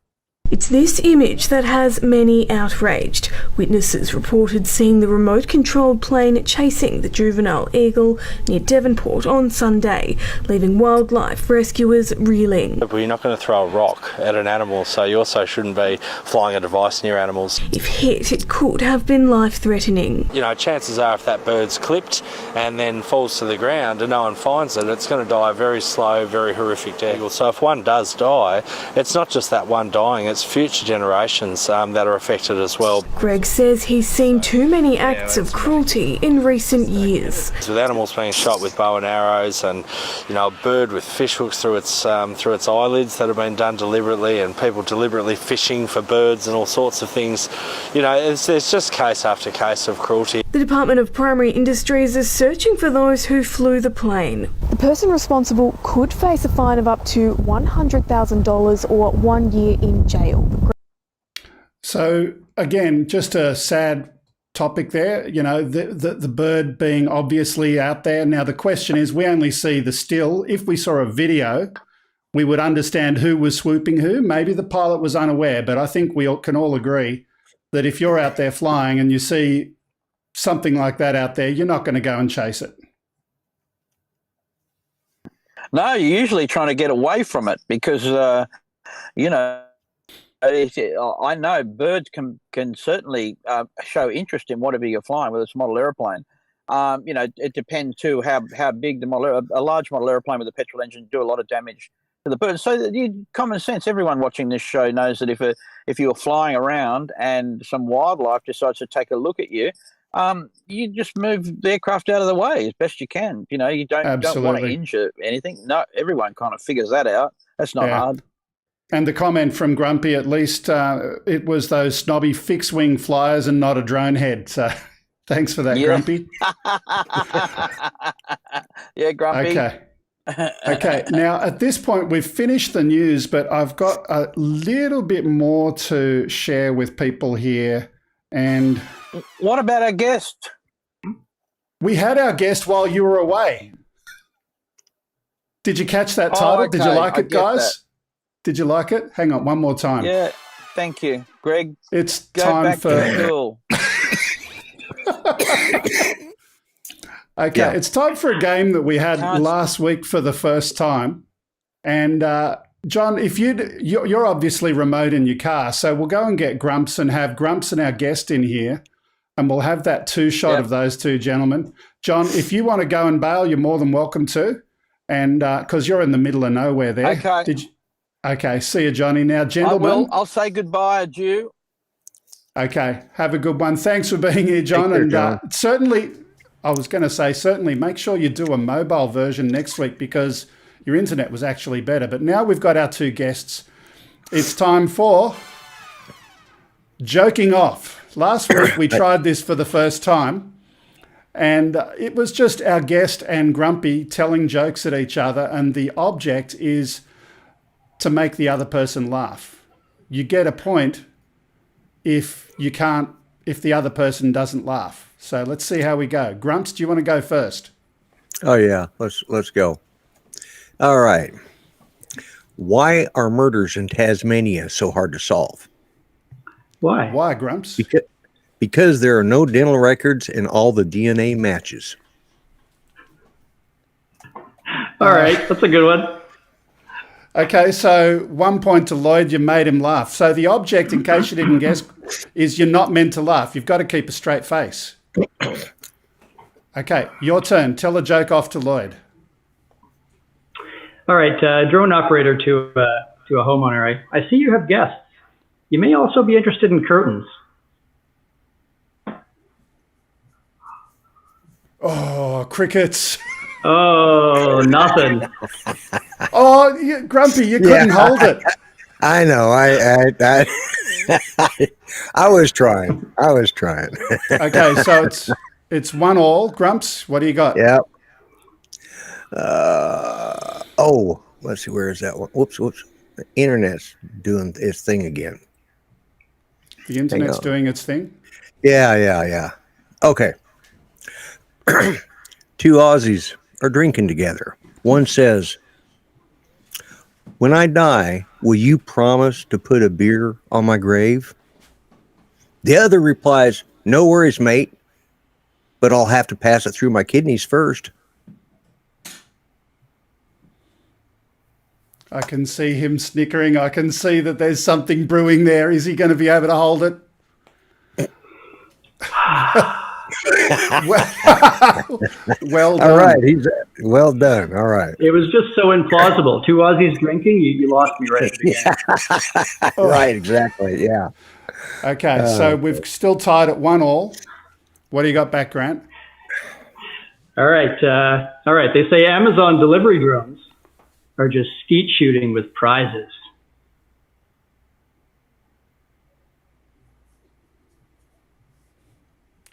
It's this image that has many outraged. Witnesses reported seeing the remote-controlled plane chasing the juvenile eagle near Devonport on Sunday, leaving wildlife rescuers reeling. But you're not going to throw a rock at an animal, so you also shouldn't be flying a device near animals. If hit, it could have been life-threatening. You know, chances are if that bird's clipped and then falls to the ground and no one finds it, it's going to die a very slow, very horrific death. So if one does die, it's not just that one dying, it's future generations that are affected as well. Greg says he's seen too many acts of cruelty in recent years. With animals being shot with bow and arrows, and you know, a bird with fish hooks through its eyelids that have been done deliberately, and people deliberately fishing for birds and all sorts of things. You know, it's just case after case of cruelty. The Department of Primary Industries is searching for those who flew the plane. The person responsible could face a fine of up to $100,000 or 1 year in jail. So again, just a sad topic there, you know, the bird being obviously out there. Now the question is, we only see the still. If we saw a video, we would understand who was swooping who. Maybe the pilot was unaware, but I think we can all agree that if you're out there flying and you see something like that out there, you're not going to go and chase it. No, you're usually trying to get away from it because, you know, I know birds can certainly show interest in whatever you're flying, whether it's a model aeroplane. You know, it depends too how big the model. A large model aeroplane with a petrol engine do a lot of damage to the birds. So common sense, everyone watching this show knows that if you're flying around and some wildlife decides to take a look at you, you just move the aircraft out of the way as best you can. You know, you don't want to injure anything. No, everyone kind of figures that out. That's not hard. And the comment from Grumpy, at least it was those snobby fixed-wing flyers and not a drone head. So thanks for that, Grumpy. Yeah, Grumpy. Okay. Okay, now at this point we've finished the news, but I've got a little bit more to share with people here. And what about our guest? We had our guest while you were away. Did you catch that title? Okay. Did you like it, guys? That. Did you like it? Hang on, one more time. Yeah, thank you, Greg. It's Go time back for to school. Okay, yeah. It's time for a game that we had last week for the first time. And John, if you're obviously remote in your car, so we'll go and get Grumps and have Grumps and our guest in here, and we'll have that two-shot of those two gentlemen. John, if you want to go and bail, you're more than welcome to, and because you're in the middle of nowhere there. Okay. Okay, see you, Johnny. Now, gentlemen. I'll say goodbye, adieu. Okay, have a good one. Thanks for being here, John. Take care, and certainly, I was going to say, certainly make sure you do a mobile version next week because your internet was actually better. But now we've got our two guests. It's time for joking off. Last week we tried this for the first time, and it was just our guest and Grumpy telling jokes at each other, and the object is to make the other person laugh. You get a point if the other person doesn't laugh. So let's see how we go. Grumps, do you want to go first? Oh yeah, let's go. All right. Why are murders in Tasmania so hard to solve? Why? Why, Grumps? Because there are no dental records and all the DNA matches. All right, that's a good one. Okay, so 1 point to Lloyd, you made him laugh. So the object, in case you didn't guess, is you're not meant to laugh. You've got to keep a straight face. Okay, your turn. Tell a joke off to Lloyd. All right, drone operator to a homeowner. I see you have guests. You may also be interested in curtains. Oh, crickets. Oh, nothing. Oh, Grumpy, you couldn't hold it. I know. I was trying. Okay, so it's 1-1. Grumps, what do you got? Yep. Let's see. Where is that one? Whoops. The internet's doing its thing again. The internet's doing its thing? Yeah. Okay. Two Aussies are drinking together. One says, "When I die, will you promise to put a beer on my grave?" The other replies, "No worries, mate, but I'll have to pass it through my kidneys first." I can see him snickering. I can see that there's something brewing there. Is he going to be able to hold it? Well done. All right, well done. All right. It was just so implausible. Two Aussies drinking, you lost me right at the beginning. Right, exactly. Yeah. Okay, so we've still tied at 1-1. What do you got back, Grant? All right. They say Amazon delivery drones are just skeet shooting with prizes.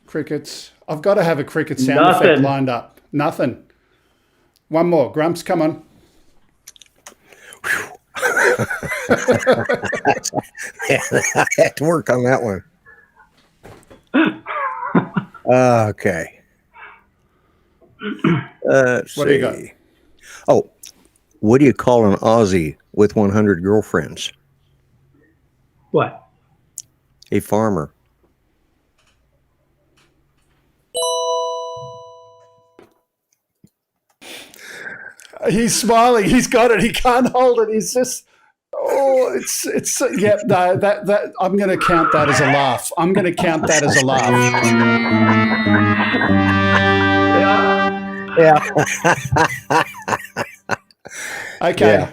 Crickets. I've got to have a cricket sound effect lined up. Nothing. One more. Grumps, come on. I had to work on that one. Okay. What do you got? Oh, what do you call an Aussie with 100 girlfriends? What? A farmer. He's smiling. He's got it. He can't hold it. He's just, yep. No, that I'm going to count that as a laugh. Yeah. Okay. Yeah.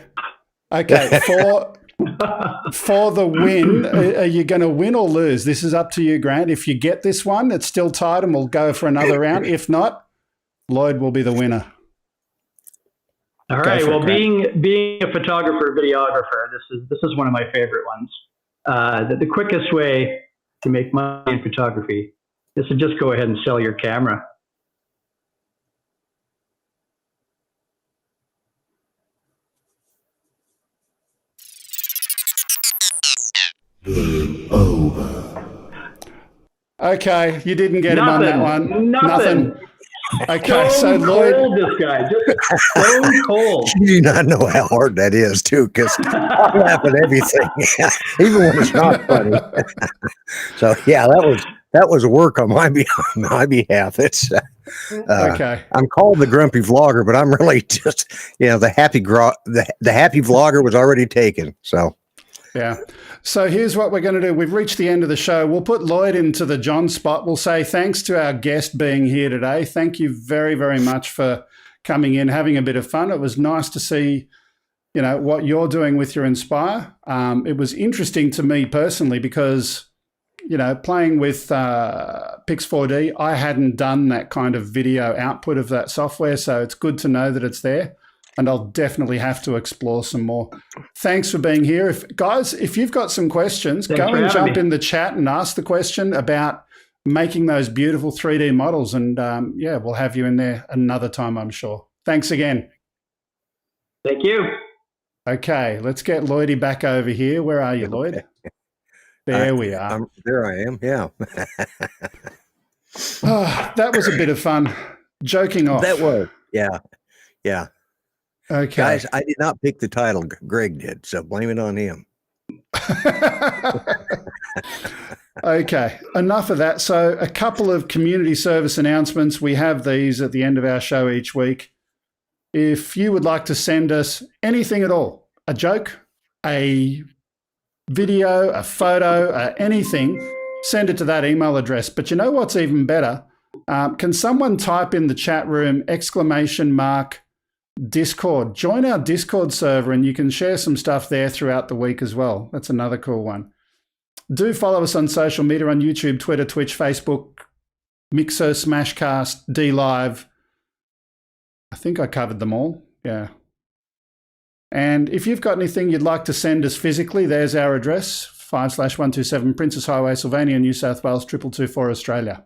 Okay. For the win, are you going to win or lose? This is up to you, Grant. If you get this one, it's still tied and we'll go for another round. If not, Lloyd will be the winner. All right. Well, being a photographer, videographer, this is one of my favorite ones. The quickest way to make money in photography is to just go ahead and sell your camera. Okay, you didn't get him on that one. Nothing. Okay, so Lloyd, cold, this guy, just stone cold. You do not know how hard that is, too, because I laugh at everything, even when it's not funny. So, yeah, that was work on my behalf. It's okay. I'm called the grumpy vlogger, but I'm really just the happy vlogger was already taken. So. Yeah. So here's what we're going to do. We've reached the end of the show. We'll put Lloyd into the John spot. We'll say thanks to our guest being here today. Thank you very, very much for coming in, having a bit of fun. It was nice to see, what you're doing with your Inspire. It was interesting to me personally because, playing with Pix4D, I hadn't done that kind of video output of that software. So it's good to know that it's there. And I'll definitely have to explore some more. Thanks for being here. If you've got some questions, go and jump in the chat and ask the question about making those beautiful 3D models. And we'll have you in there another time, I'm sure. Thanks again. Thank you. Okay, let's get Lloydie back over here. Where are you, Lloyd? There we are. There I am, yeah. That was a bit of fun. Joking off. That was, yeah. Okay. Guys, I did not pick the title. Greg did, so blame it on him. Okay, enough of that. So a couple of community service announcements. We have these at the end of our show each week. If you would like to send us anything at all, a joke, a video, a photo, anything, send it to that email address. But you know what's even better? Can someone type in the chat room ! Discord. Join our Discord server and you can share some stuff there throughout the week as well. That's another cool one. Do follow us on social media on YouTube, Twitter, Twitch, Facebook, Mixer, Smashcast, DLive. I think I covered them all. Yeah. And if you've got anything you'd like to send us physically, there's our address, 5/127 Princess Highway, Sylvania, New South Wales, 2224 Australia.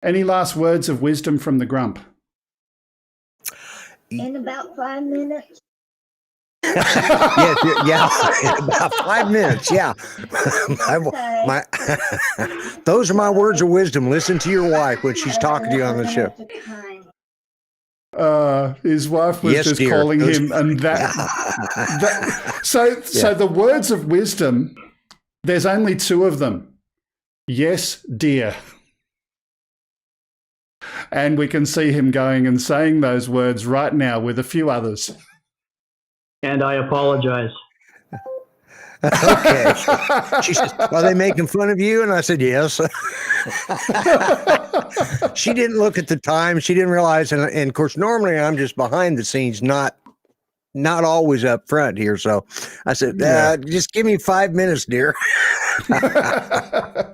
Any last words of wisdom from the Grump? In about 5 minutes. Yes, yeah, in about 5 minutes. Yeah, those are my words of wisdom. Listen to your wife when she's talking to you on the show. His wife was just dear. Calling him, and so the words of wisdom. There's only two of them. Yes, dear. And we can see him going and saying those words right now with a few others. And I apologize. Okay. She says, are they making fun of you? And I said, yes. She didn't look at the time. She didn't realize. And of course, normally I'm just behind the scenes, not always up front here. So I said, just give me 5 minutes, dear. Okay.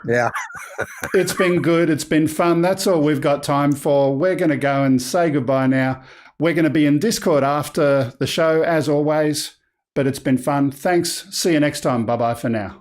Yeah. It's been good. It's been fun. That's all we've got time for. We're going to go and say goodbye now. We're going to be in Discord after the show, as always, but it's been fun. Thanks. See you next time. Bye-bye for now.